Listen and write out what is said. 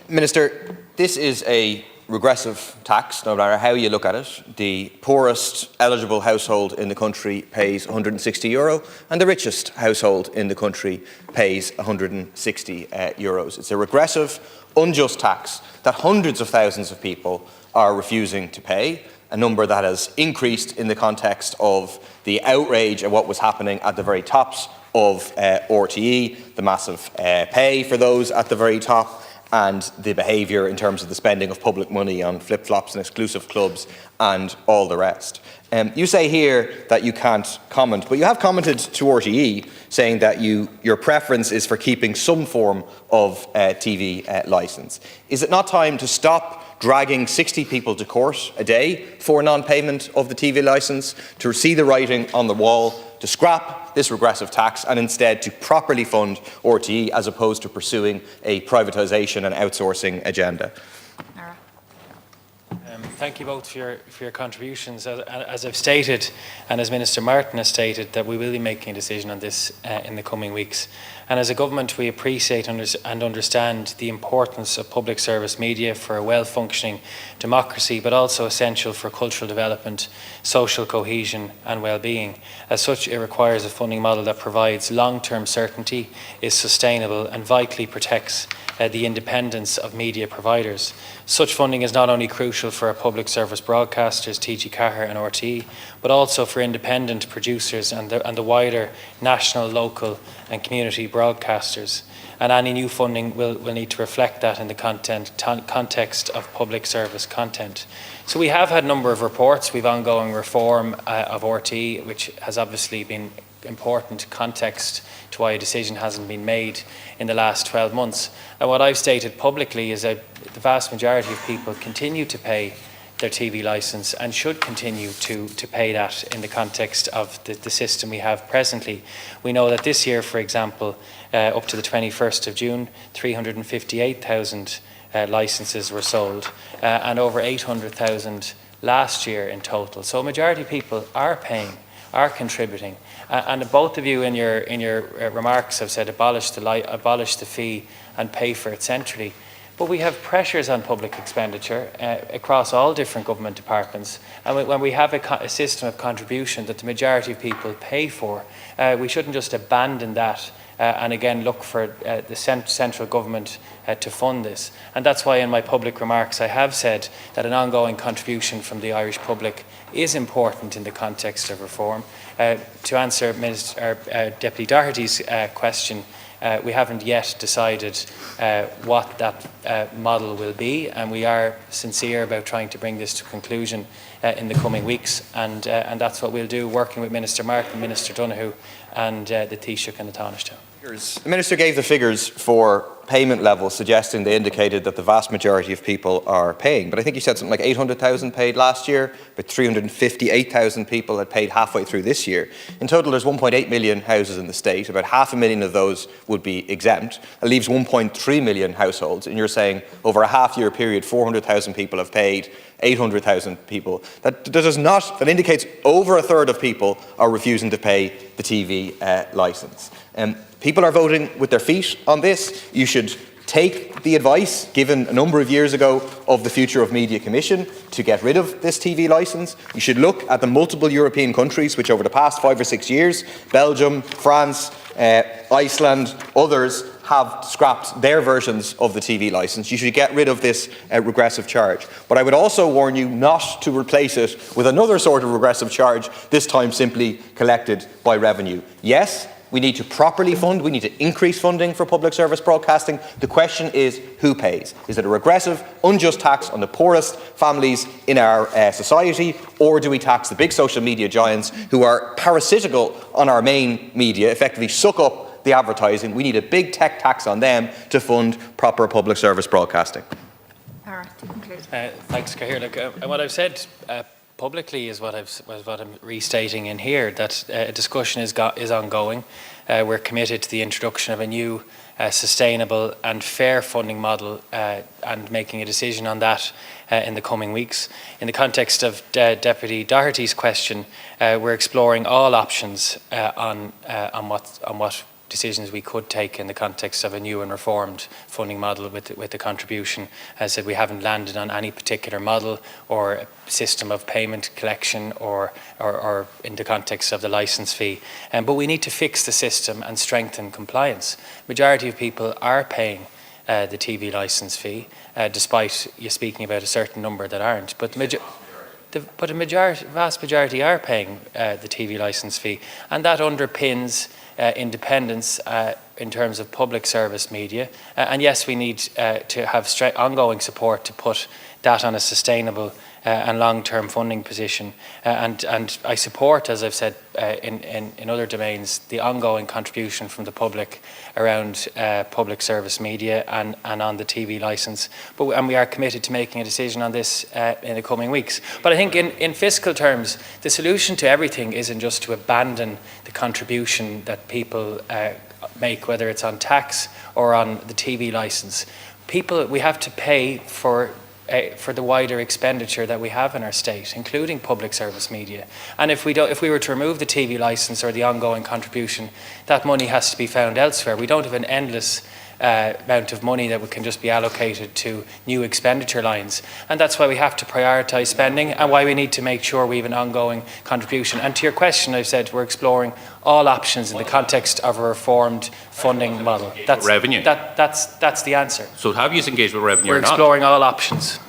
Minister, this is a regressive tax, no matter how you look at it. The poorest eligible household in the country pays €160 and the richest household in the country pays €160. It's a regressive, unjust tax that hundreds of thousands of people are refusing to pay, a number that has increased in the context of the outrage at what was happening at the very tops of RTE, the massive pay for those at the very top, and the behaviour in terms of the spending of public money on flip-flops and exclusive clubs and all the rest. You say here that you can't comment, but you have commented to RTE saying that your preference is for keeping some form of TV licence. Is it not time to stop dragging 60 people to court a day for non-payment of the TV licence, to see the writing on the wall, to scrap this regressive tax and instead to properly fund RTE as opposed to pursuing a privatisation and outsourcing agenda? Thank you both for your contributions. As I've stated, and as Minister Martin has stated, that we will be making a decision on this in the coming weeks. And as a government, we appreciate and understand the importance of public service media for a well-functioning democracy, but also essential for cultural development, social cohesion and well-being. As such, it requires a funding model that provides long-term certainty, is sustainable and vitally protects the independence of media providers. Such funding is not only crucial for our public service broadcasters, TG Ceathair and RTE, but also for independent producers and the wider national, local and community broadcasters. And any new funding will need to reflect that in the context of public service content. So we have had a number of reports. We've ongoing reform of RTE, which has obviously been important context to why a decision hasn't been made in the last 12 months. And what I've stated publicly is that the vast majority of people continue to pay their TV licence and should continue to pay that in the context of the system we have presently. We know that this year, for example, up to the 21st of June, 358,000 licences were sold and over 800,000 last year in total. So a majority of people are paying, are contributing. And both of you in your remarks have said abolish the fee and pay for it centrally. But we have pressures on public expenditure across all different government departments. And when we have a system of contribution that the majority of people pay for, we shouldn't just abandon that and again look for the central government to fund this. And that's why in my public remarks I have said that an ongoing contribution from the Irish public is important in the context of reform. To answer Deputy Doherty's question, we haven't yet decided what that model will be, and we are sincere about trying to bring this to conclusion in the coming weeks, and that's what we'll do, working with Minister Martin, Minister Donoghue and the Taoiseach and the Taoiseach. The Minister gave the figures for payment levels, suggesting they indicated that the vast majority of people are paying. But I think you said something like 800,000 paid last year, but 358,000 people had paid halfway through this year. In total, there's 1.8 million houses in the state. About 500,000 of those would be exempt. It leaves 1.3 million households. And you're saying over a half-year period, 400,000 people have paid, 800,000 people. That indicates over a third of people are refusing to pay the TV licence. People are voting with their feet on this. You should take the advice given a number of years ago of the Future of Media Commission to get rid of this TV licence. You should look at the multiple European countries which over the past 5 or 6 years, Belgium, France, Iceland, others, have scrapped their versions of the TV licence. You should get rid of this regressive charge. But I would also warn you not to replace it with another sort of regressive charge, this time simply collected by revenue. Yes, we need to properly fund, we need to increase funding for public service broadcasting. The question is, who pays? Is it a regressive, unjust tax on the poorest families in our society, or do we tax the big social media giants who are parasitical on our main media, effectively suck up the advertising? We need a big tech tax on them to fund proper public service broadcasting. Thanks, Ceathair. What I've said publicly is what I'm restating in here, that a discussion is ongoing. We're committed to the introduction of a new sustainable and fair funding model and making a decision on that in the coming weeks. In the context of Deputy Doherty's question, we're exploring all options on what decisions we could take in the context of a new and reformed funding model with the contribution. As I said, we haven't landed on any particular model or system of payment collection or in the context of the licence fee. But we need to fix the system and strengthen compliance. Majority of people are paying the TV licence fee, despite you speaking about a certain number that aren't. But vast majority are paying the TV licence fee, and that underpins independence in terms of public service media. And yes, we need to have ongoing support to put that on a sustainable and long-term funding position. And I support, as I've said in other domains, the ongoing contribution from the public around public service media and on the TV licence. And we are committed to making a decision on this in the coming weeks. But I think in fiscal terms, the solution to everything isn't just to abandon the contribution that people make, whether it's on tax or on the TV licence. We have to pay for the wider expenditure that we have in our state, including public service media. And if we were to remove the TV licence or the ongoing contribution, that money has to be found elsewhere. We don't have an endless amount of money that can just be allocated to new expenditure lines. And that's why we have to prioritise spending and why we need to make sure we have an ongoing contribution. And to your question, I've said we're exploring all options in the context of a reformed funding model. That's revenue. That's the answer. So have you engaged with revenue or not? We're exploring all options.